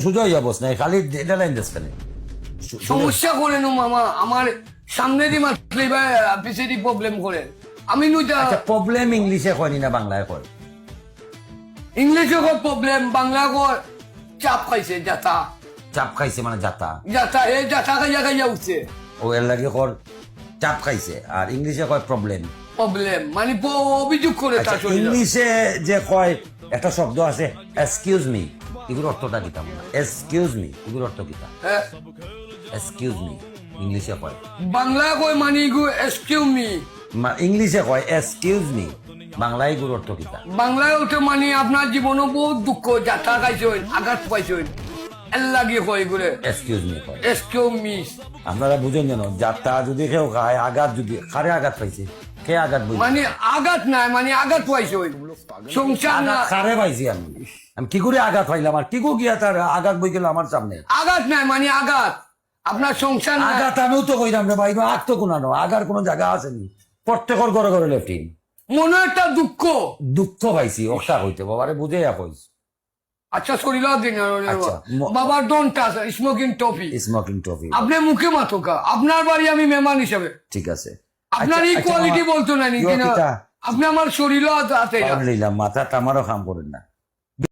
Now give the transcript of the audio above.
সুযোগ বস নাই খালি এটা লাইন দেশ কেন সমস্যা করে নো মামা আমার সামনেরই মাত্রই বা পিছেরই প্রবলেম করে আমি নুইটা প্রবলেম ইংলিশে কয়নি না বাংলায় কয় ইংলিশে কো প্রবলেম বাংলা কো চাপ খাইছে যাতা চাপ খাইছে মানে যাতা যাতা এই যাতা খাইয়া খাইয়া উঠছে ও এর লাগে কর চাপ খাইছে আর ইংলিশে কয় প্রবলেম প্রবলেম মানে অভিযোগ করে তার শরীরে ইংলিশে যে কয় একটা শব্দ আছে এক্সকিউজ মি এগুলোর অর্থটা কিতা মনে এক্সকিউজ মি এগুলোর অর্থ কিতা হ্যাঁ, এক্সকিউজ মি ইংলিশে কয় বাংলা কই মানে গো এক্সকিউজ মি ইংলিশে কয় এক্সকিউজ মি বাংলায় এগুলোর অর্থ কিতা বাংলায় ওঠে মানে আপনার জীবনও বহুত দুঃখ যাতা খাইছেন আঘাত পাইছেন এর লাগে কই করে এক্সকিউজ মি কয় এক্সকিউজ মি আপনারা বুঝেন যেন যাত্রা যদি কেউ খায় আঘাত যদি খারে আঘাত পাইছে কে আঘাত বুঝি মানে আঘাত নাই মানে আঘাত পাইছেন সংসার না খারে পাইছি আমি আমি কি করে আঘাত পাইলাম আর কি করে গিয়া তার আঘাত বই গেল আমার সামনে আঘাত নাই মানে আঘাত আপনার সংসার নাই আঘাত আমিও তো কইলাম রে ভাই আগ তো কোনানো আগার কোনো জায়গা আসেনি প্রত্যেকর ঘরে ঘরে লেফটিন মনে একটা দুঃখ দুঃখ পাইছি অসা হইতে বাবারে বুঝে কইস আচ্ছা শরীর দিন আচ্ছা, বাবার ডনটা স্মোকিং টপি স্মোকিং টফি আপনি মুখে মাথোকা আপনার বাড়ি আমি মেহমান হিসাবে ঠিক আছে আপনার আচ্ছা, এই কোয়ালিটি বলতো না নি ইয়ো কিনা কিতা? আপনি আমার শরীর হাতে নিলাম মাথা আমারও কাম করেন না